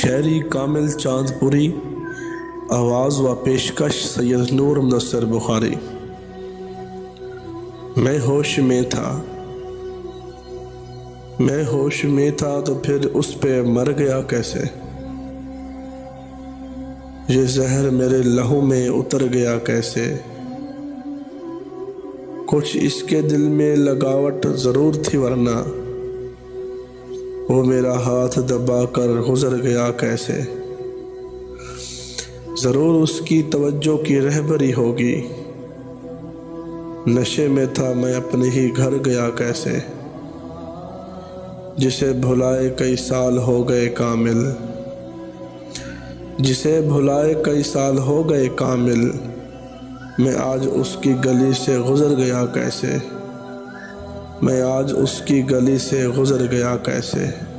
شاعری کامل چاند پوری، آواز و پیشکش سید نور منصر بخاری۔ میں ہوش میں تھا تو پھر اس پہ مر گیا کیسے؟ یہ زہر میرے لہو میں اتر گیا کیسے؟ کچھ اس کے دل میں لگاوٹ ضرور تھی، ورنہ وہ میرا ہاتھ دبا کر گزر گیا کیسے؟ ضرور اس کی توجہ کی رہبری ہوگی، نشے میں تھا میں اپنے ہی گھر گیا کیسے؟ جسے بھلائے کئی سال ہو گئے کامل، میں آج اس کی گلی سے گزر گیا کیسے؟